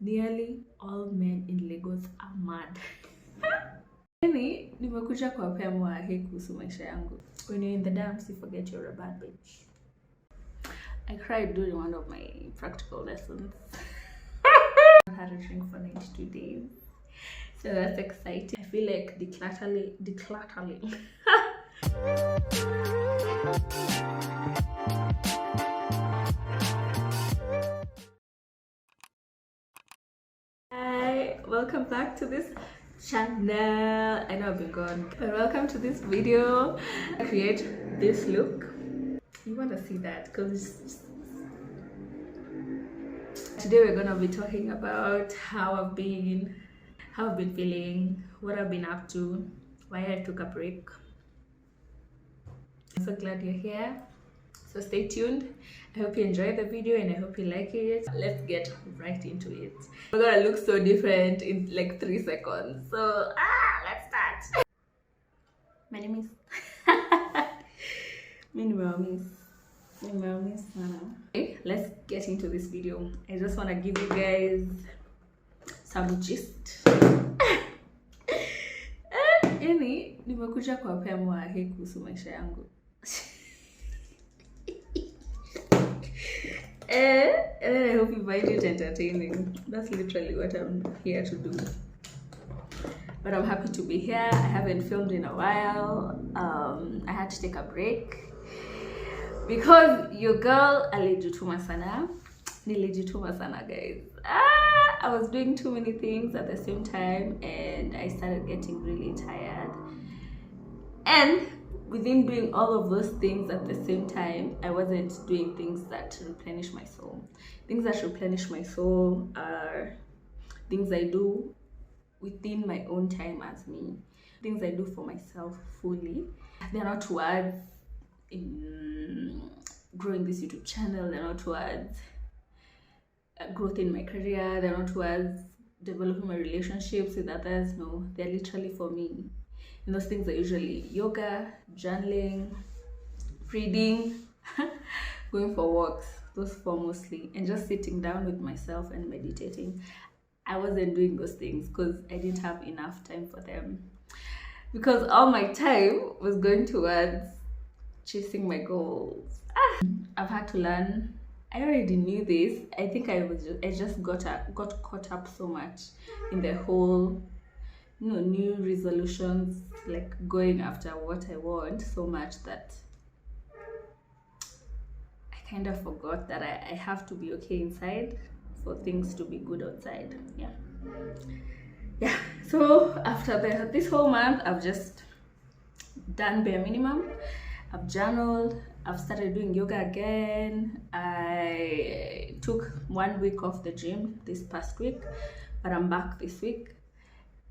nearly all men in Lagos are mad. Yani, nimekuja kuwapea mwahe kuhusu maisha yangu. When you're in the dance, you forget you're a bad bitch. I cried during one of my practical lessons. I had a drink for 92 days. So that's exciting. I feel like decluttering. Hi, welcome back to this channel. I know I've been gone, but welcome to this video. I create this look. You want to see that because today we're gonna be talking about how I've been feeling, what I've been up to, why I took a break. I'm so glad you're here. So stay tuned. I hope you enjoyed the video and I hope you like it. Let's get right into it. We're gonna look so different in like 3 seconds. So let's start. My name is Okay, let's get into this video. I just want to give you guys some gist. Yani nimekuja kuwapea mwahe kuhusu maisha yangu. And I hope you find it entertaining. That's literally what I'm here to do. But I'm happy to be here. I haven't filmed in a while. I had to take a break because your girl nilijituma sana, guys. I was doing too many things at the same time and I started getting really tired. And within doing all of those things at the same time, I wasn't doing things that replenish my soul. Things that replenish my soul are things I do within my own time as me. Things I do for myself fully. They're not towards growing this YouTube channel. They're not towards growth in my career. They're not towards developing my relationships with others. No, they're literally for me. And those things are usually yoga, journaling, reading, going for walks, those four mostly, and just sitting down with myself and meditating. I wasn't doing those things because I didn't have enough time for them. Because all my time was going towards chasing my goals. I've had to learn. I already knew this. I think I just got caught up so much in the whole new resolutions, like going after what I want so much that I kind of forgot that I have to be okay inside for things to be good outside. Yeah. So after this whole month, I've just done bare minimum. I've journaled. I've started doing yoga again. I took 1 week off the gym this past week, but I'm back this week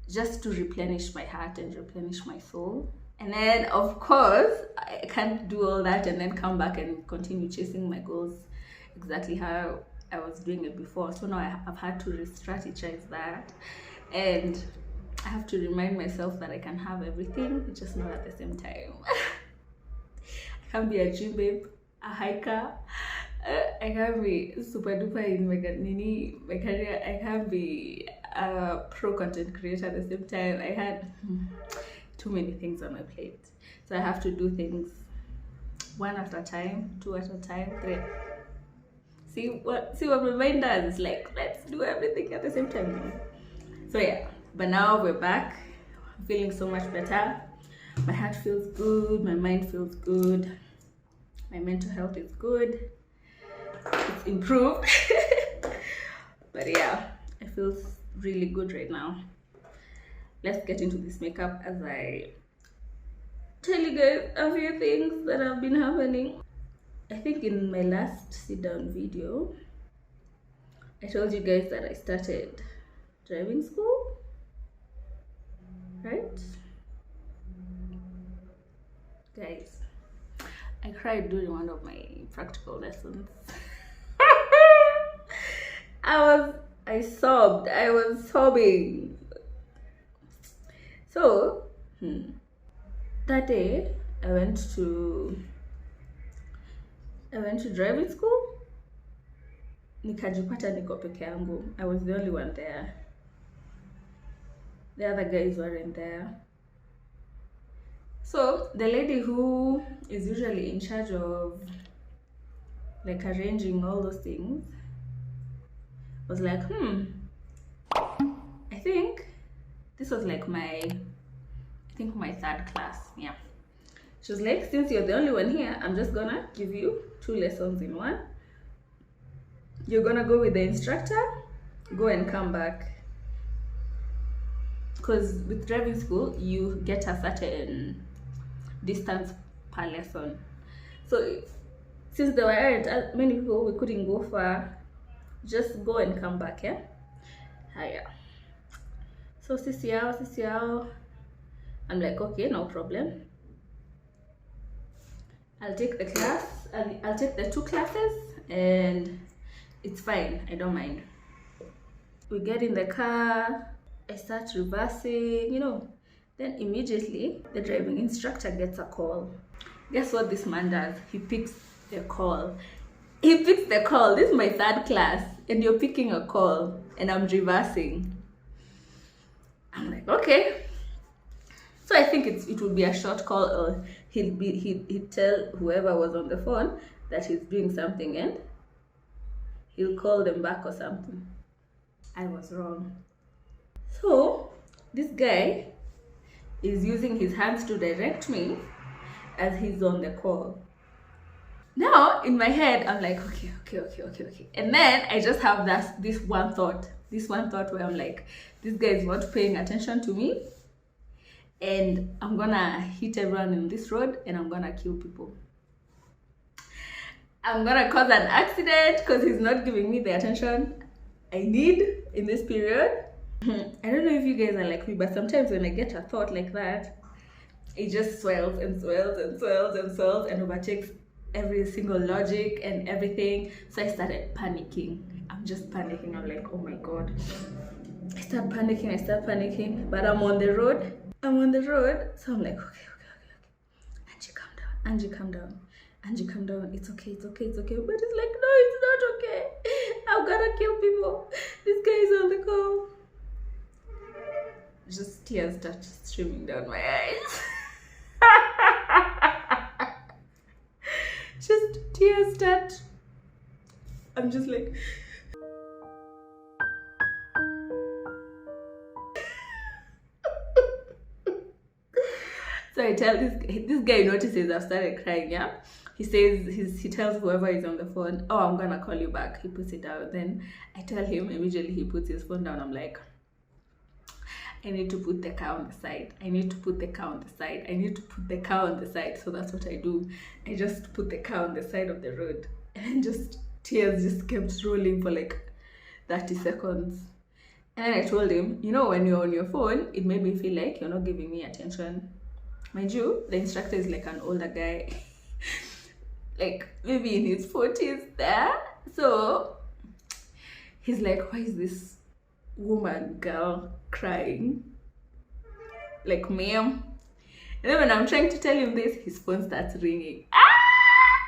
just to replenish my heart and replenish my soul. And then of course I can't do all that and then come back and continue chasing my goals exactly how I was doing it before. So now I've had to re-strategize that, and I have to remind myself that I can have everything, just not at the same time. I can't be a gym babe, a hiker, I can't be super duper in my career, I can't be a pro content creator at the same time. I had too many things on my plate, so I have to do things 1 at a time, 2 at a time, 3. See what my mind does? It's like, let's do everything at the same time. So yeah, but now we're back. I'm feeling so much better. My heart feels good, my mind feels good, my mental health is good, it's improved. But yeah, I feel really good right now. Let's get into this makeup as I tell you guys a few things that have been happening. I think in my last sit down video I told you guys that I started driving school, right? Guys, I cried during one of my practical lessons. I sobbed. I was sobbing. So that day I went to driving school. nikajipata niko peke yangu. I was the only one there. The other guys weren't there. So the lady who is usually in charge of like arranging all those things was like, I think this was like my third class. Yeah. She was like, since you're the only one here, I'm just gonna give you 2 lessons in one. You're gonna go with the instructor, go and come back. Because with driving school, you get a certain distance per lesson. So since there weren't many people, we couldn't go far. Just go and come back, yeah? Yeah. So sisi yao. I'm like, okay, no problem. I'll take the class, I'll take the 2 classes, and it's fine, I don't mind. We get in the car, I start reversing, you know, then immediately the driving instructor gets a call. Guess what this man does? He picks the call. This is my 3rd class, and you're picking a call, and I'm reversing. I'm like, okay. So I think it would be a short call, or he'd tell whoever was on the phone that he's doing something and he'll call them back or something. I was wrong. So this guy is using his hands to direct me as he's on the call. Now in my head I'm like, okay. And then I just have this one thought where I'm like, this guy is not paying attention to me, and I'm gonna hit everyone in this road, and I'm gonna kill people. I'm gonna cause an accident because he's not giving me the attention I need in this period. I don't know if you guys are like me, but sometimes when I get a thought like that, it just swells and overtakes every single logic and everything. So I started panicking. I'm just panicking. I'm like, oh my god. I start panicking, but I'm on the road. So I'm like, okay. Angie, calm down. It's okay. But it's like, no, it's not okay. I'm gonna kill people. This guy is on the call. Just tears start streaming down my eyes. Just tears start. I'm just like. So I tell this guy notices I've started crying, yeah? He says, he tells whoever is on the phone, oh, I'm gonna call you back. He puts it down. Then I tell him, immediately he puts his phone down. I'm like, I need to put the car on the side. So that's what I do. I just put the car on the side of the road, and just tears just kept rolling for like 30 seconds. And then I told him, you know, when you're on your phone, it made me feel like you're not giving me attention. Mind you, the instructor is like an older guy, like maybe in his 40s there. So he's like, why is this girl crying? Like, ma'am. And then when I'm trying to tell him this, his phone starts ringing.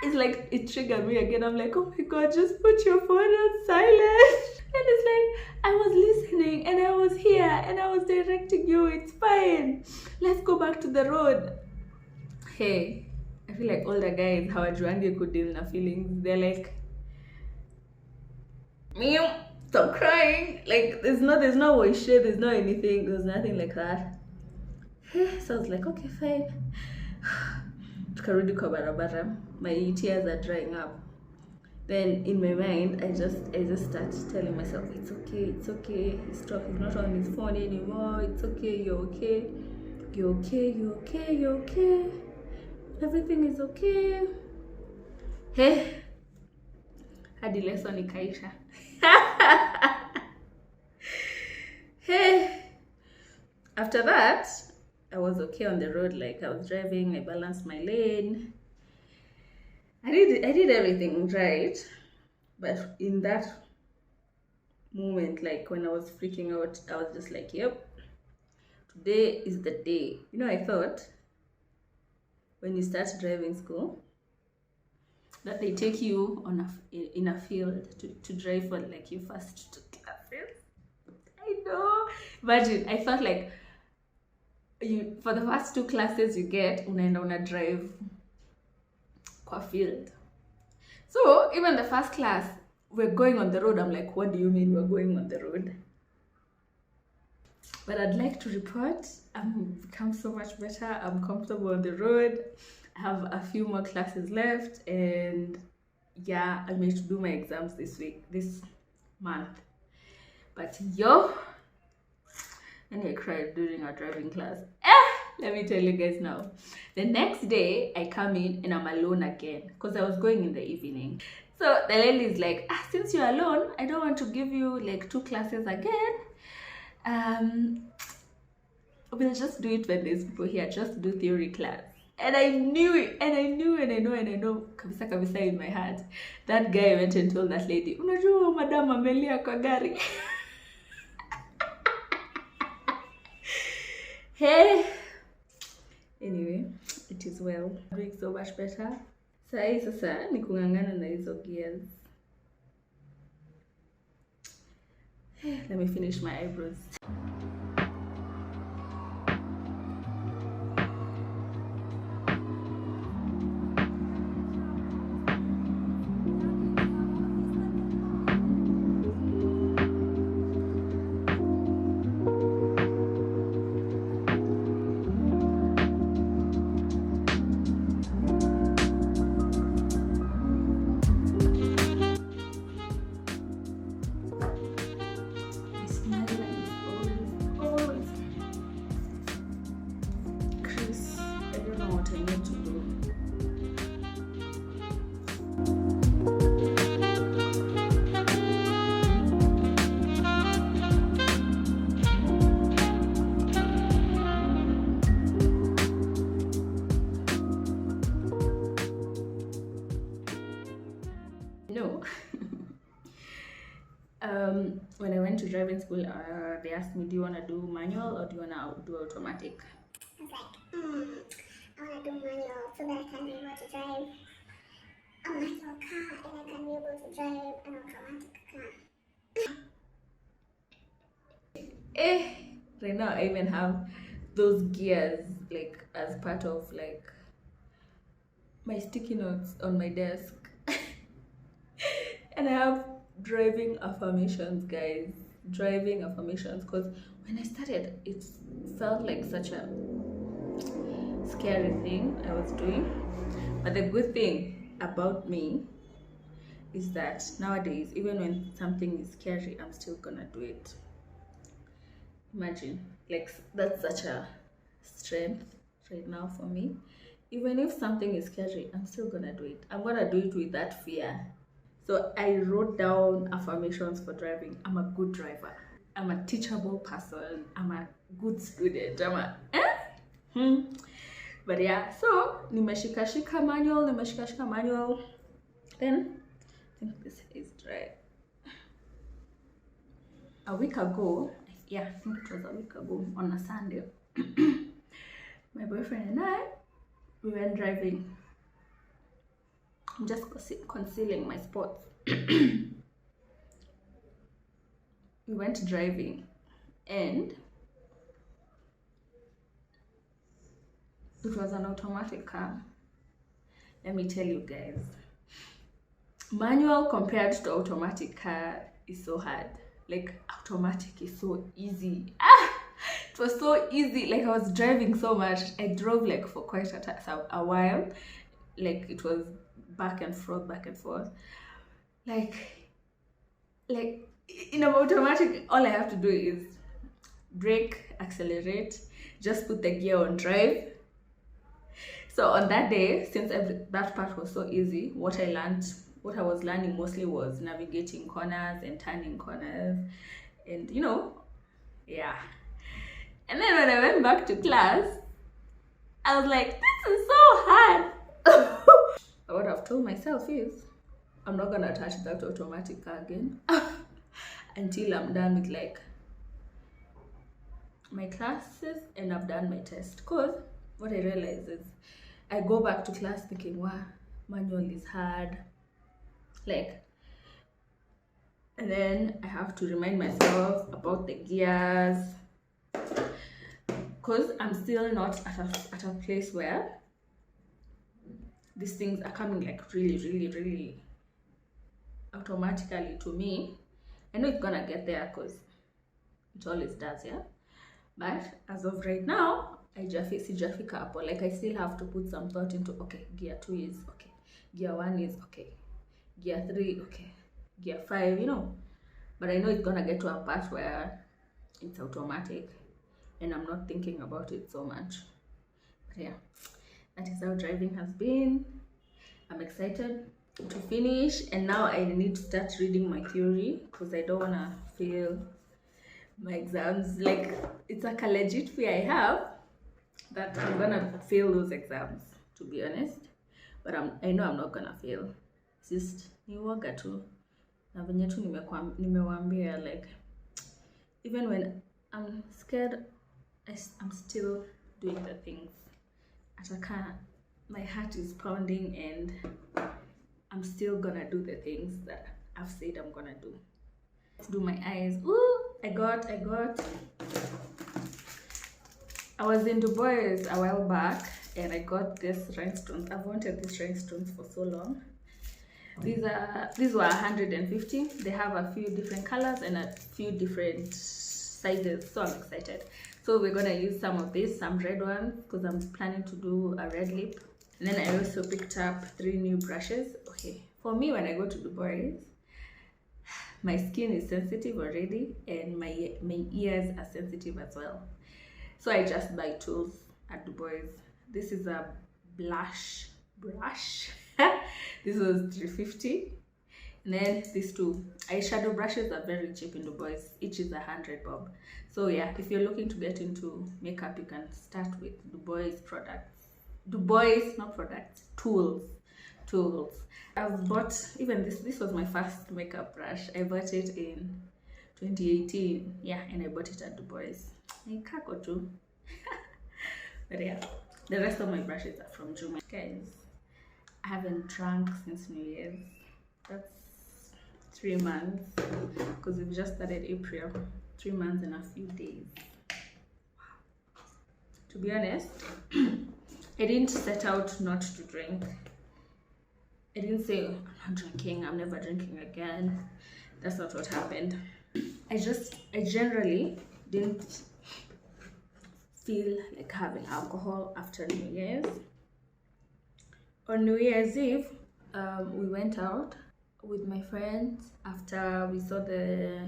It's like, it triggered me again. I'm like, oh my god, just put your phone on silent. And it's like, I was listening and I was here and I was directing you. It's fine. Let's go back to the road. Hey, I feel like older guys, hawajuangi could deal with feelings. They're like, meow, stop crying. Like, there's no voice, there's no anything, there's nothing like that. So I was like, okay, fine. Tukarudi kwa barabara. My tears are drying up. Then in my mind, I just start telling myself, it's okay. He's not on his phone anymore. It's okay, you're okay. Everything is okay. Hey, hadi lesson ikaisha. Hey, after that, I was okay on the road. Like, I was driving, I balanced my lane. I did everything right, but in that moment, like when I was freaking out, I was just like, yep, today is the day. You know, I thought when you start driving school, that they take you on in a field to drive for like your first 2 classes. I know. Imagine, I felt like you for the first 2 classes you get unaenda una drive kwa field. So even the first class we're going on the road. I'm like, what do you mean we're going on the road? But I'd like to report I've become so much better. I'm comfortable on the road. I have a few more classes left, and yeah, I'm going to do my exams this month. But and I cried during our driving class. Let me tell you guys now. The next day I come in and I'm alone again because I was going in the evening. So the lady is like, since you're alone, I don't want to give you like 2 classes again. We'll just do it when there's people here. Just do theory class. And I knew it, and I know kabisa in my heart. That guy went and told that lady, unajua madam amelia kwa gari. Hey, anyway, it is well. I'm doing so much better. Sasa ni kungangana na hizo gears. Let me finish my eyebrows. No. When I went to driving school, they asked me, do you want to do manual or do you want to do automatic? I was like, I want to do manual so that I can be able to drive a manual car and I can be able to drive an automatic car. Right now I even have those gears like as part of like my sticky notes on my desk. And I have driving affirmations, guys. Driving affirmations, because when I started, it felt like such a scary thing I was doing. But the good thing about me is that nowadays, even when something is scary, I'm still gonna do it. Imagine, like, that's such a strength right now for me. Even if something is scary, I'm still gonna do it. I'm gonna do it with that fear. So I wrote down affirmations for driving. I'm a good driver. I'm a teachable person. I'm a good student. But yeah, so nimeshika manual. Then I think this is dry. A week ago, I think it was a week ago on a Sunday, my boyfriend and I, we went driving. I'm just concealing my spots. We went driving and it was an automatic car. Let me tell you guys, manual compared to automatic car is so hard. Like, automatic is so easy. It was so easy. Like, I was driving so much. I drove like for quite a while. Like, it was back and forth. Like in an automatic, all I have to do is brake, accelerate, just put the gear on drive. So on that day, since that part was so easy, what I was learning mostly was navigating corners and turning corners, and yeah. And then when I went back to class, I was like, this is so hard. What I've told myself is, I'm not gonna touch that automatic car again until I'm done with like my classes and I've done my test. Cause what I realized is I go back to class thinking, wow, manual is hard, like, and then I have to remind myself about the gears, because I'm still not at a place where these things are coming like really automatically to me. I know it's gonna get there because it always does, yeah. But as of right now, sijafika hapo. Like, I still have to put some thought into, okay, gear 2 is okay, gear 1 is okay, gear 3 okay, gear 5, you know. But I know it's gonna get to a part where it's automatic and I'm not thinking about it so much. But yeah, that is how driving has been. I'm excited to finish, and now I need to start reading my theory because I don't wanna fail my exams. Like, it's like a legit fear I have that I'm gonna fail those exams, to be honest. But I know I'm not gonna fail. It's just ni woga tu. Na venye tu nimewaambia, like, even when I'm scared, I'm still doing the things. Ataka, my heart is pounding and I'm still gonna do the things that I've said I'm gonna do. Let's do my eyes. Ooh, I was in Dubai a while back and I got this rhinestones. I've wanted these rhinestones for so long. These were 150. They have a few different colors and a few different sizes, so I'm excited. So we're gonna use some of these, some red ones, because I'm planning to do a red lip. And then I also picked up 3 new brushes. Okay, for me, when I go to Dubai, my skin is sensitive already and my ears are sensitive as well. So I just buy tools at Dubai. This is a blush brush. This was 350. And then these 2 eyeshadow brushes are very cheap in Dubai. Each is 100 bob. So yeah, if you're looking to get into makeup, you can start with Dubai's products. Dubai's, not products, tools. I've bought, even this was my first makeup brush. I bought it in 2018. Yeah, and I bought it at Dubai's. But yeah, the rest of my brushes are from Juma. Guys, I haven't drunk since New Year's. That's 3 months, because we've just started April. 3 months and a few days. Wow. To be honest, I didn't set out not to drink. I didn't say, I'm not drinking, I'm never drinking again. That's not what happened. I generally didn't feel like having alcohol after New Year's. On New Year's Eve, we went out with my friends after we saw the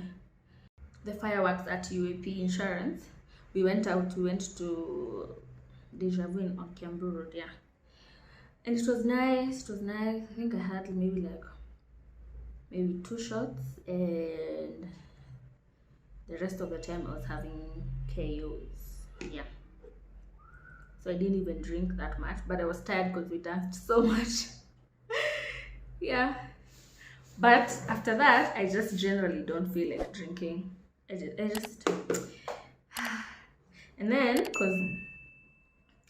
fireworks at UAP Insurance. We went to Deja Vu on Kiambu Road, yeah. And it was nice, I think I had maybe 2 shots, and the rest of the time I was having KOs, yeah. So I didn't even drink that much, but I was tired because we danced so much. Yeah. But after that, I just generally don't feel like drinking. I just and then, because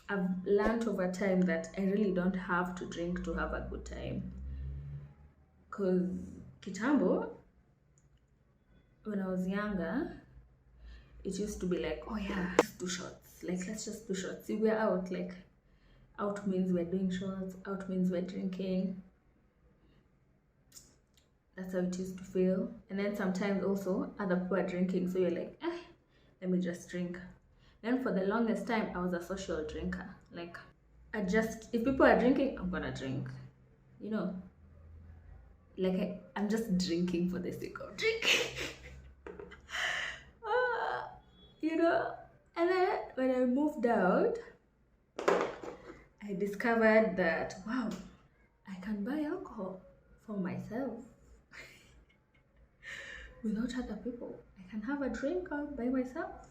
I've learned over time that I really don't have to drink to have a good time. Because kitambo, when I was younger, it used to be like, oh yeah, let's do shots. Like, let's just do shots. See, we're out. Like, out means we're doing shots. Out means we're drinking. That's how it used to feel. And then sometimes also other people are drinking, so you're like, let me just drink. Then for the longest time, I was a social drinker. Like, if people are drinking, I'm gonna drink. You know, like I'm just drinking for the sake of drinking. You know. And then when I moved out, I discovered that, wow, I can buy alcohol for myself. Without other people, I can have a drink by myself.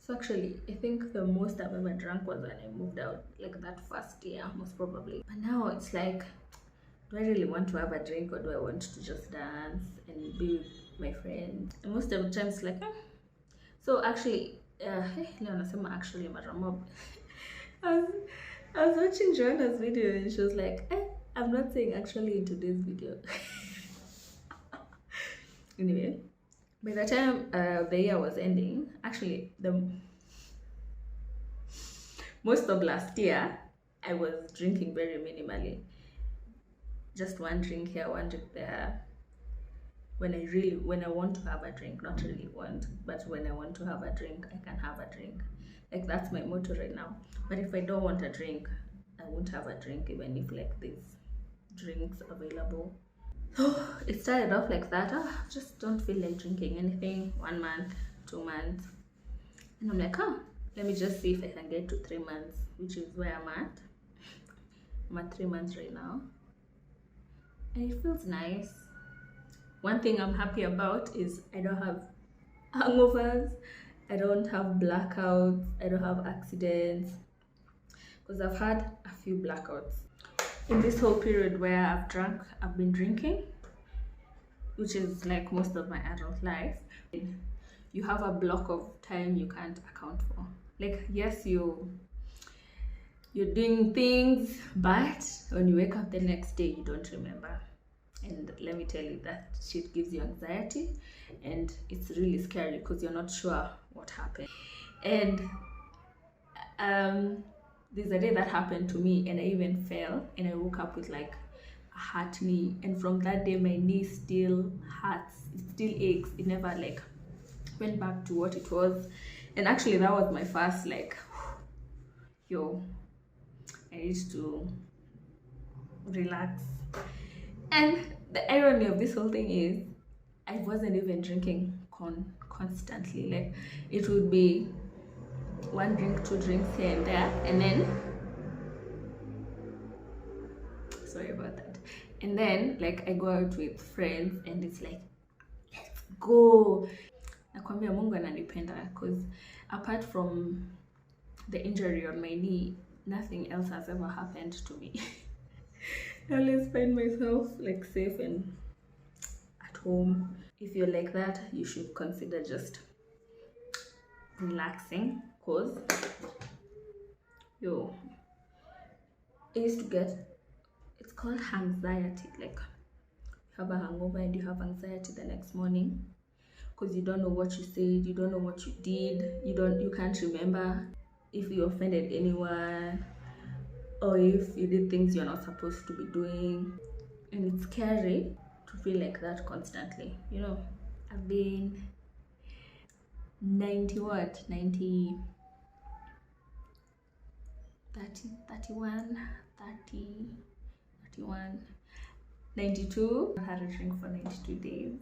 So actually, I think the most I've ever drank was when I moved out, like that first year, most probably. But now it's like, do I really want to have a drink, or do I want to just dance and be with my friends? And most of the time it's like, So actually, actually, I was watching Joanna's video and she was like, I'm not saying actually in today's video. Anyway, by the time the year was ending, actually the most of last year, I was drinking very minimally. Just one drink here, one drink there. When I want to have a drink, not really want, but when I want to have a drink, I can have a drink. Like that's my motto right now. But if I don't want a drink, I won't have a drink even if like there's drinks available. So it started off like that. Just don't feel like drinking anything. 1 month, 2 months. And I'm like, let me just see if I can get to 3 months, which is where I'm at. I'm at 3 months right now. And it feels nice. One thing I'm happy about is I don't have hangovers, I don't have blackouts, I don't have accidents. Because I've had a few blackouts. In this whole period where I've been drinking, which is like most of my adult life, you have a block of time you can't account for. Like, yes, you're doing things, but when you wake up the next day, you don't remember. And let me tell you, that shit gives you anxiety, and it's really scary because you're not sure what happened. And there's a day that happened to me, and I even fell, and I woke up with like a hurt knee, and from that day my knee still hurts, it still aches. It never like went back to what it was. And actually that was my first like, yo, I need to relax. And the irony of this whole thing is I wasn't even drinking constantly. Like, it would be 1 drink, 2 drinks here and there, and then sorry about that, and then like I go out with friends and it's like, let's go. Nakwambia Mungu ananipenda, because apart from the injury on my knee, nothing else has ever happened to me. I always find myself like safe and at home. If you're like that, you should consider just relaxing, because I used to get, it's called anxiety. Like, you have a hangover and you have anxiety the next morning because you don't know what you said, you don't know what you did, you can't remember if you offended anyone, or if you did things you're not supposed to be doing. And it's scary to feel like that constantly. I've been 31, 92. I had a drink for 92 days.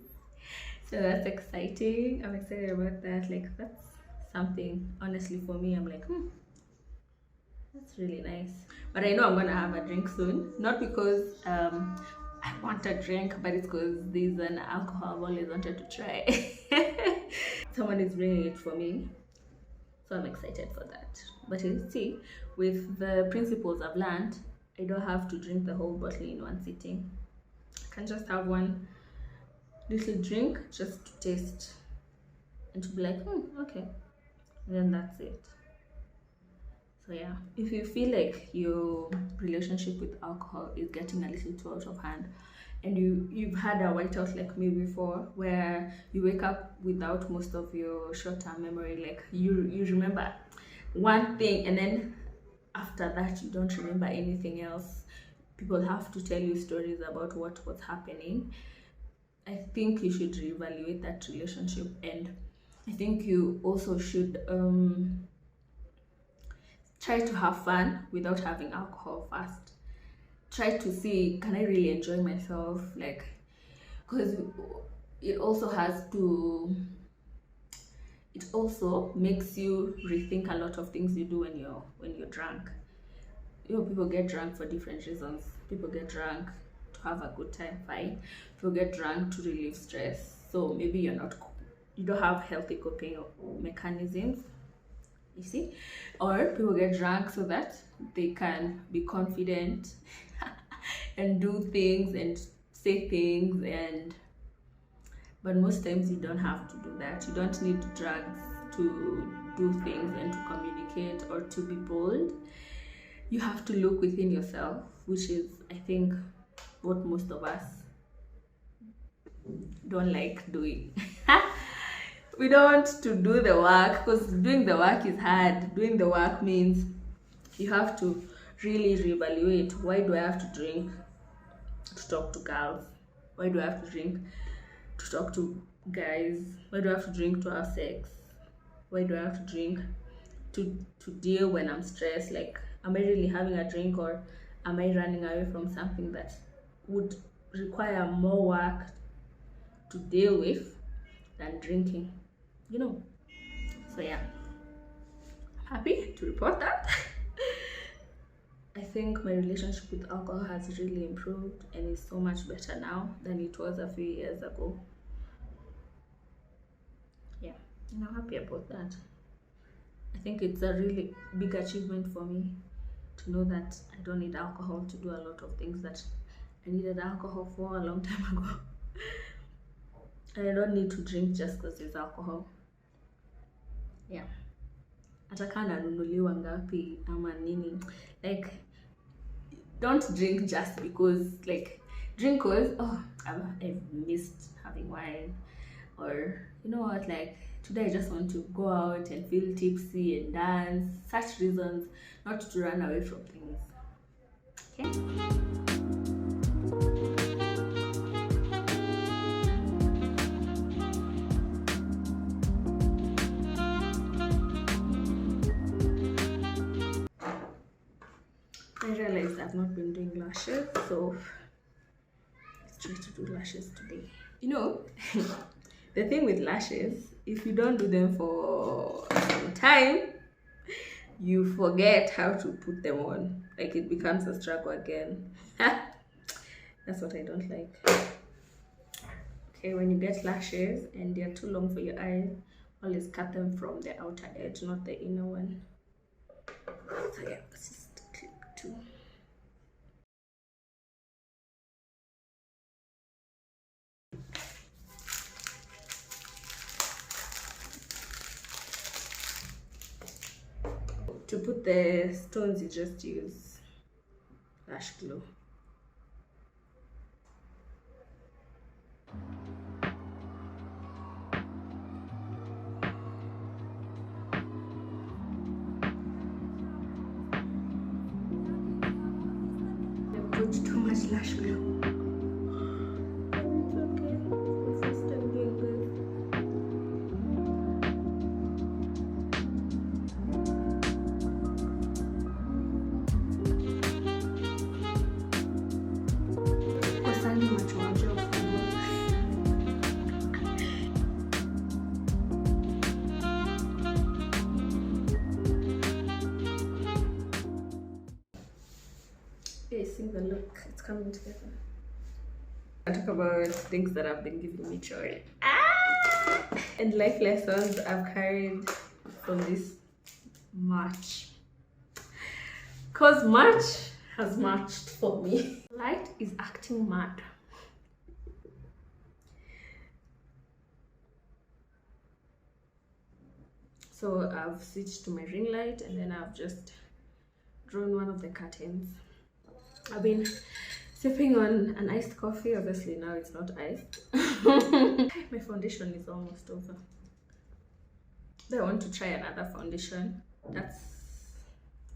So that's exciting. I'm excited about that. Like, that's something, honestly, for me. I'm like, that's really nice. But I know I'm gonna have a drink soon. Not because I want a drink, but it's because there's an alcohol I've always wanted to try. Someone is bringing it for me, so I'm excited for that. But you see, with the principles I've learned, I don't have to drink the whole bottle in one sitting. I can just have one little drink just to taste and to be like, okay, and then that's it. So yeah, if you feel like your relationship with alcohol is getting a little too out of hand, and you've had a whiteout like me before, where you wake up without most of your short-term memory, like you remember one thing and then after that you don't remember anything else. People have to tell you stories about what was happening. I think you should reevaluate that relationship, and I think you also should try to have fun without having alcohol first. Try to see, can I really enjoy myself? Like, because it also makes you rethink a lot of things you do when you're drunk. People get drunk for different reasons. People get drunk to have a good time, fine. People get drunk to relieve stress. So maybe you don't have healthy coping mechanisms, you see. Or people get drunk so that they can be confident and do things and say things, but most times you don't have to do that. You don't need drugs to do things and to communicate or to be bold. You have to look within yourself which is, I think, what most of us don't like doing. We don't want to do the work because doing the work is hard. Doing the work means you have to really reevaluate, why do I have to drink to talk to girls? Why do I have to drink to talk to guys? Why do I have to drink to have sex? Why do I have to drink to deal when I'm stressed? Like, am I really having a drink, or am I running away from something that would require more work to deal with than drinking? You know. So yeah, I'm happy to report that. I think my relationship with alcohol has really improved and is so much better now than it was a few years ago. Yeah, and I'm happy about that. I think it's a really big achievement for me to know that I don't need alcohol to do a lot of things that I needed alcohol for a long time ago. And I don't need to drink just because there's alcohol. Yeah. Hata kama nanunuliwa ngapi ama nini, like, don't drink just because, like, drink because, oh, I've missed having wine, or you know what, like, today I just want to go out and feel tipsy and dance. Such reasons not to run away from things. Okay. I realized I've not been doing lashes, so let's try to do lashes today. You know, the thing with lashes, if you don't do them for some time, you forget how to put them on. Like, it becomes a struggle again. That's what I don't like. Okay, when you get lashes and they're too long for your eyes, always cut them from the outer edge, not the inner one. So yeah, this is clip 2. To put the stones, you just use lash glue. I put too much lash glue. It's okay. My first time doing this. Kosani macho wajo kufungua. Yeah, see the look, it's coming together. I talk about things that have been giving me joy. And life lessons I've carried from this March. Because March has marched for me. Light is acting mad. So I've switched to my ring light, and then I've just drawn one of the curtains. I've been sipping on an iced coffee. Obviously now it's not iced. My foundation is almost over. I want to try another foundation that's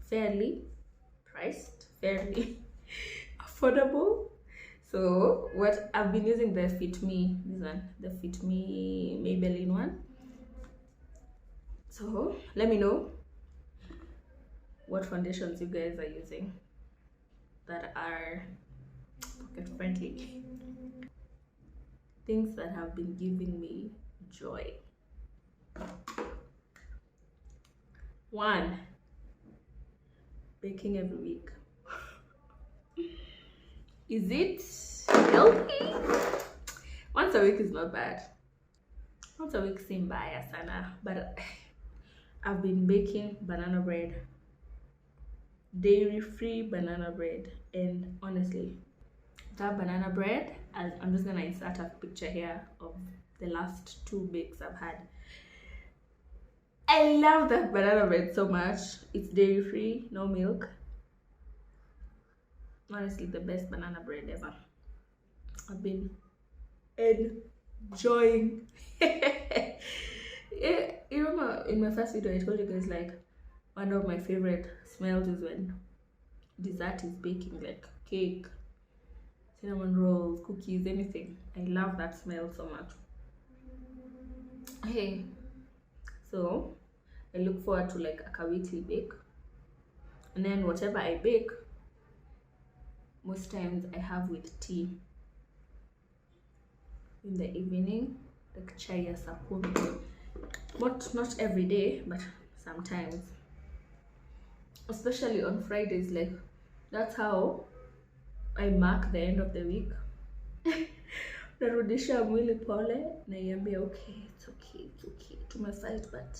fairly priced, fairly affordable. So what I've been using, the Fit Me, this one, the Fit Me Maybelline one. So let me know what foundations you guys are using that are pocket friendly, things that have been giving me joy. 1, baking every week. Is it healthy? Once a week is not bad. Once a week seems mbaya sana, but I've been baking banana bread, dairy-free banana bread, and honestly, that banana bread, I'm just gonna insert a picture here of the last 2 bakes I've had. I love that banana bread so much. It's dairy-free, no milk. Honestly, the best banana bread ever. I've been enjoying. Yeah, you remember in my first video I told you guys like one of my favorite smells is when dessert is baking, like cake, cinnamon rolls, cookies, anything. I love that smell so much. Hey, so I look forward to like a weekly bake, and then whatever I bake, most times I have with tea in the evening, like chai or sakumi. Not every day, but sometimes, especially on Fridays. Like that's how I mark the end of the week. Narudisha mwili pole, naiambia okay, it's okay, tumefight, but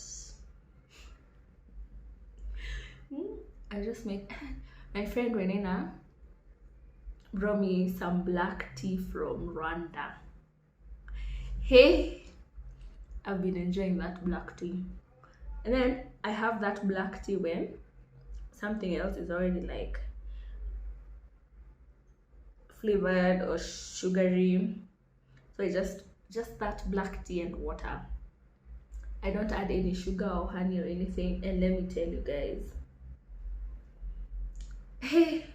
I just make. My friend Renina brought me some black tea from Rwanda. Hey, I've been enjoying that black tea. And then I have that black tea when something else is already like flavored or sugary. So I just that black tea and water. I don't add any sugar or honey or anything. And let me tell you guys, hey,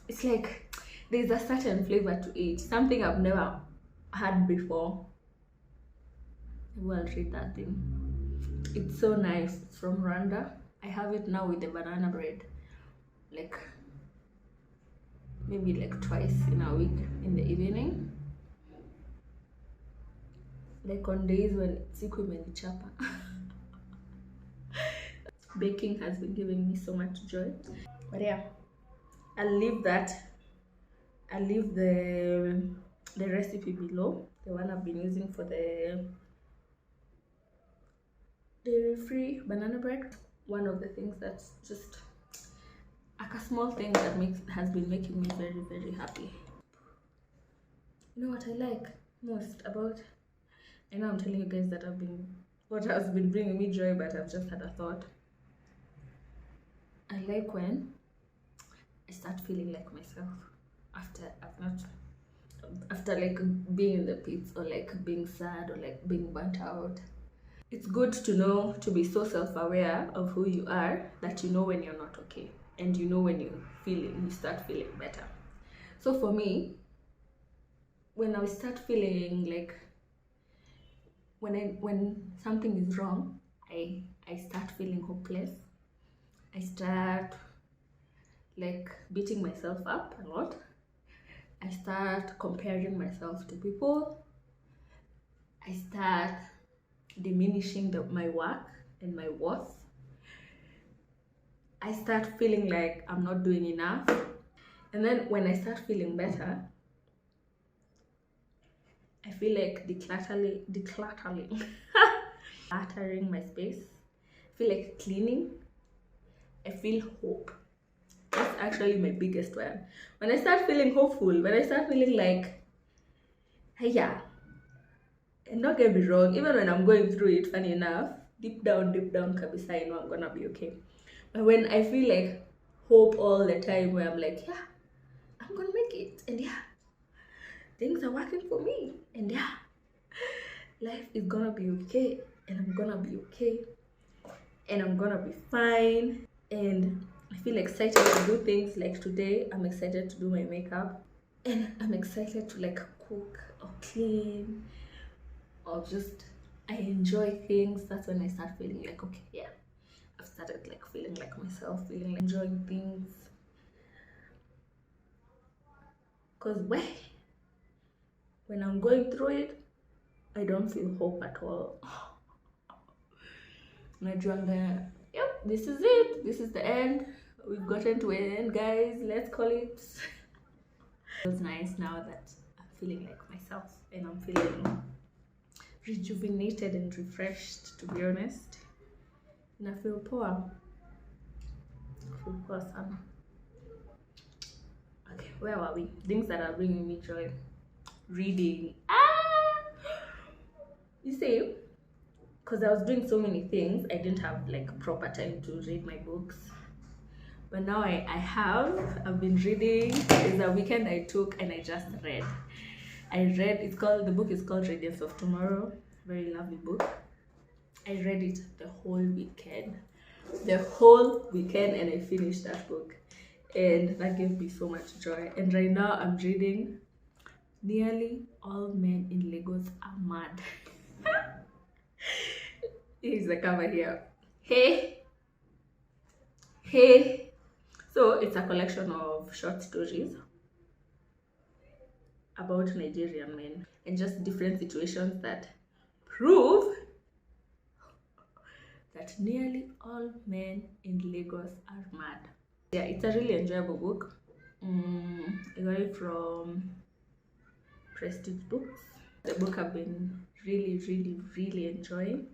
it's like there's a certain flavor to it, something I've never had before. Well, read that thing. It's so nice. It's from Rwanda. I have it now with the banana bread, like maybe like twice in a week in the evening, like on days when siku imenichapa. Baking has been giving me so much joy. But yeah, I'll leave the recipe below, the one I've been using for the dairy-free banana bread. One of the things that's just like a small thing that has been making me very, very happy. You know what I like most about, I know I'm telling you guys that what has been bringing me joy, but I've just had a thought. I like when I start feeling like myself after like being in the pits, or like being sad, or like being burnt out. It's good to know, to be so self-aware of who you are, that you know when you're not okay, and you know when you start feeling better. So for me, when I start feeling like when something is wrong, I start feeling hopeless. I start like beating myself up a lot. I start comparing myself to people. I start diminishing my work and my worth. I start feeling like I'm not doing enough. And then when I start feeling better, I feel like decluttering my space. I feel like cleaning. I feel hope. That's actually my biggest one. When I start feeling hopeful, when I start feeling like, hey, yeah, and don't get me wrong, even when I'm going through it, funny enough, deep down, kabisa, I know I'm gonna be okay. But when I feel like hope all the time, where I'm like, yeah, I'm gonna make it, and yeah, things are working for me, and yeah, life is gonna be okay, and I'm gonna be okay, and I'm gonna be fine, and I feel excited to do things. Like today, I'm excited to do my makeup, and I'm excited to like cook or clean, or just I enjoy things. That's when I start feeling like, okay, yeah, I've started like feeling like myself, feeling like enjoying things. Because when I'm going through it, I don't feel hope at all. Najuanga, yep, this is it. This is the end. We've gotten to an end, guys. Let's call it. It feels nice now that I'm feeling like myself, and I'm feeling rejuvenated and refreshed, to be honest. And I feel poor. Sana. Okay, where were we? Things that are bringing me joy. Reading. You see, because I was doing so many things, I didn't have like proper time to read my books. but now I've been reading. It's a weekend I took and I just read. The book is called Radiance of Tomorrow. Very lovely book. I read it the whole weekend, and I finished that book, and that gave me so much joy. And right now I'm reading Nearly All Men in Lagos Are Mad. Here's the cover here. Hey. So it's a collection of short stories about Nigerian men and just different situations that prove that nearly all men in Lagos are mad. Yeah, it's a really enjoyable book. I got it from Prestige Books. The book I've been really enjoying,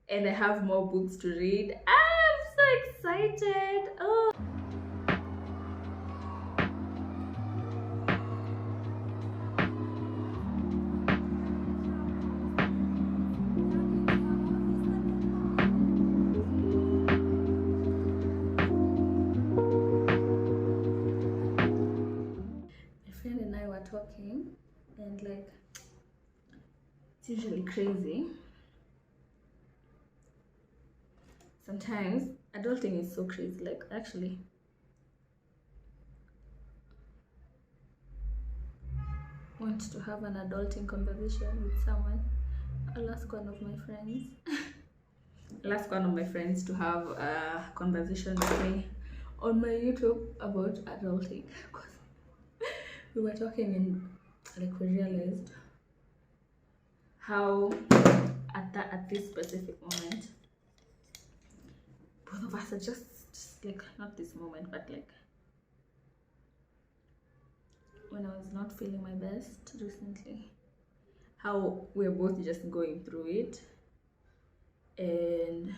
and I have more books to read. I'm so excited. Oh. Talking, and like, it's usually crazy. Sometimes adulting is so crazy. Like, actually, want to have an adulting conversation with someone. I'll ask one of my friends. I'll ask one of my friends to have a conversation with me on my YouTube about adulting. We were talking and like we realized how at this specific moment both of us are just like, not this moment, but like when I was not feeling my best recently, how we're both just going through it, and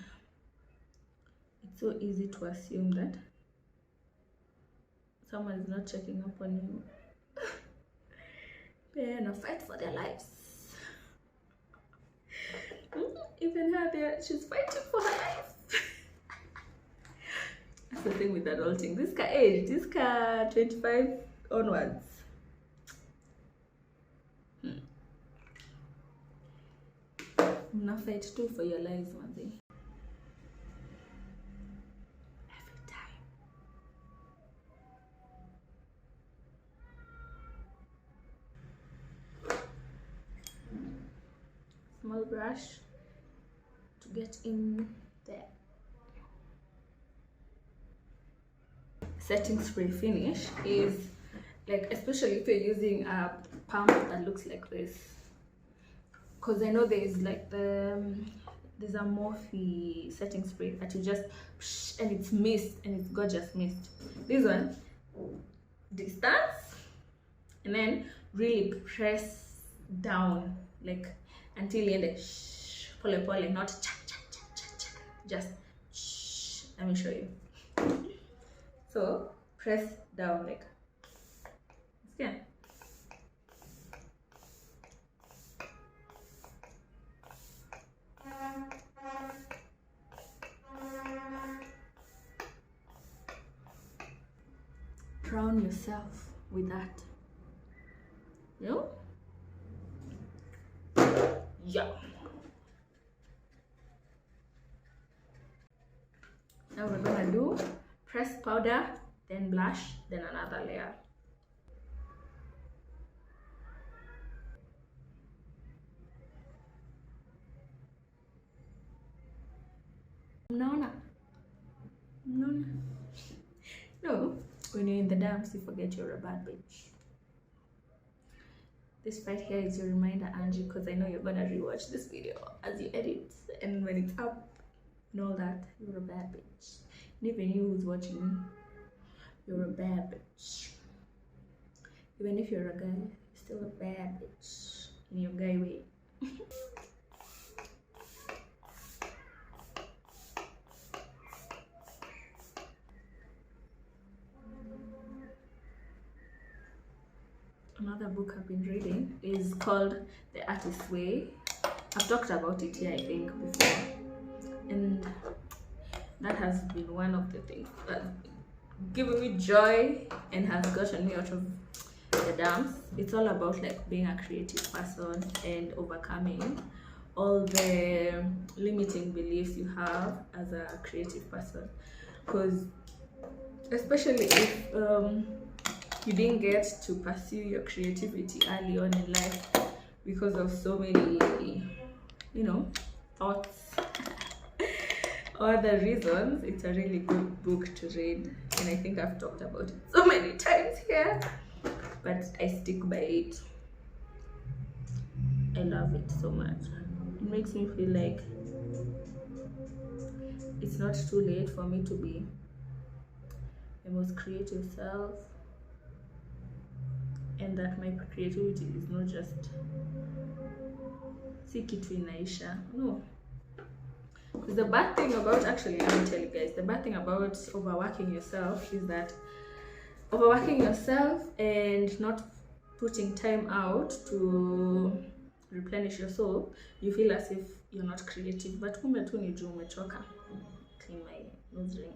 it's so easy to assume that someone is not checking up on you. They're in a fight for their lives. Even her there, she's fighting for her life. That's the thing with adulting. This car 25 onwards. I'm not fight too for your lives, Mazi. Every time. Small brush to get in there. Setting spray finish is like, especially if you're using a pump that looks like this, because I know there's like there's a Morphe setting spray that you just and it's mist, and it's gorgeous mist. This one, distance, and then really press down like until you end pole pole, not cha cha cha cha cha, just shh. Let me show you. So press down like, yeah. Drown yourself with that. You know? Yeah. Now we're gonna do pressed powder, then blush, then another layer. No. No, when you're in the dance, you forget you're a bad bitch. This right here is your reminder, Angie, because I know you're gonna rewatch this video as you edit, and when it's up, know that you're a bad bitch. And even you who's watching me, you're a bad bitch. Even if you're a guy, you're still a bad bitch in your guy way. Another book I've been reading is called The Artist's Way. I've talked about it here, I think, before. And that has been one of the things that given me joy and has gotten me out of the dumps. It's all about like being a creative person and overcoming all the limiting beliefs you have as a creative person, because especially if you didn't get to pursue your creativity early on in life because of so many, you know, thoughts or the reasons, it's a really good book to read, and I think I've talked about it so many times here, but I stick by it. I love it so much. It makes me feel like it's not too late for me to be my most creative self, and that my creativity is not just seek it in Aisha. No. The bad thing about, actually, let me tell you guys, the bad thing about overworking yourself is that overworking yourself and not putting time out to replenish your soul, you feel as if you're not creative, but kumbe tu ni juu umechoka. Clean my nose ring.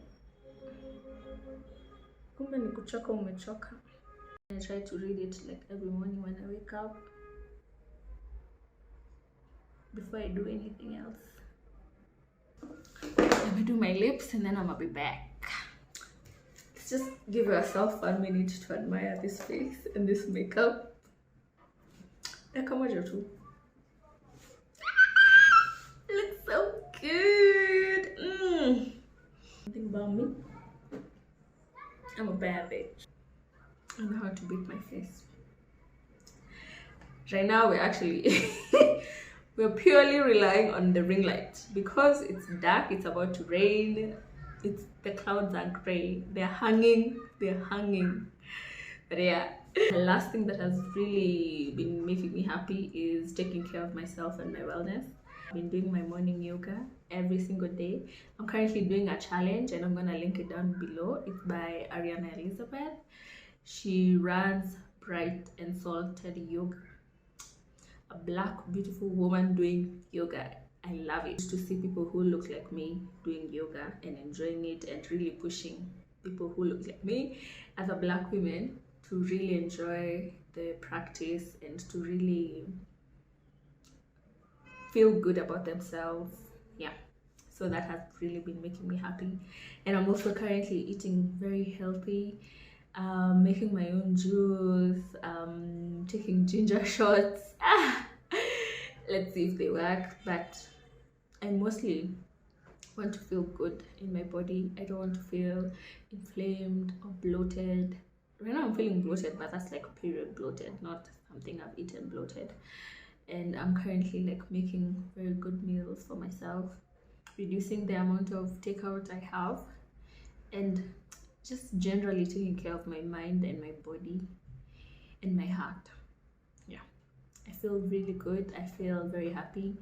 Kumbe ni kuchoka umechoka. I try to read it like every morning when I wake up before I do anything else. Let me do my lips and then I'm gonna be back. Let's just give yourself 1 minute to admire this face and this makeup. Come on, too. Looks so good. Think about me. I'm a bad bitch. I know how to beat my face. Right now we're actually we're purely relying on the ring light because it's dark, it's about to rain, the clouds are gray, they're hanging. But yeah, the last thing that has really been making me happy is taking care of myself and my wellness. I've been doing my morning yoga every single day. I'm currently doing a challenge and I'm gonna link it down below. It's by Ariana Elizabeth. She runs Bright and Salted Yoga. A black beautiful woman doing yoga. I love it to see people who look like me doing yoga and enjoying it and really pushing people who look like me as a black woman to really enjoy the practice and to really feel good about themselves. Yeah, so that has really been making me happy. And I'm also currently eating very healthy, making my own juice, taking ginger shots. Let's see if they work, but I mostly want to feel good in my body. I don't want to feel inflamed or bloated. Right now I'm feeling bloated, but that's like period bloated, not something I've eaten bloated. And I'm currently like making very good meals for myself, reducing the amount of takeout I have, and just generally taking care of my mind and my body and my heart. Yeah, I feel really good. I feel very happy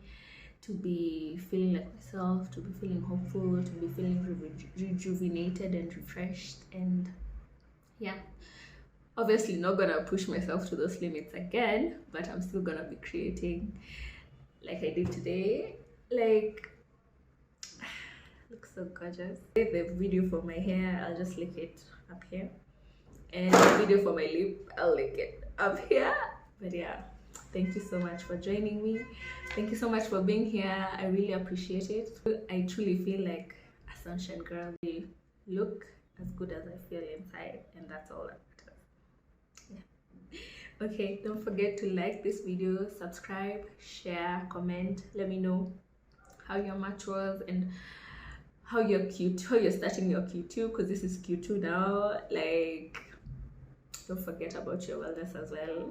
to be feeling like myself, to be feeling hopeful, to be feeling rejuvenated and refreshed. And yeah, obviously not gonna push myself to those limits again, but I'm still gonna be creating like I did today. Like, looks so gorgeous. The video for my hair, I'll just link it up here, and the video for my lip, I'll link it up here. But yeah, thank you so much for joining me. Thank you so much for being here. I really appreciate it. I truly feel like a sunshine girl. They look as good as I feel inside, and that's all that matters. Yeah. Okay, don't forget to like this video, subscribe, share, comment. Let me know how your match was and how you're starting your Q2, because this is Q2 now. Like, don't forget about your wellness as well,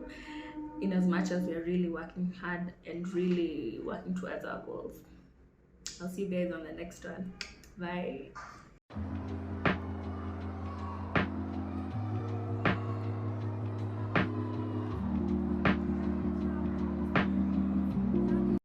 in as much as we're really working hard and really working towards our goals. I'll see you guys on the next one. Bye.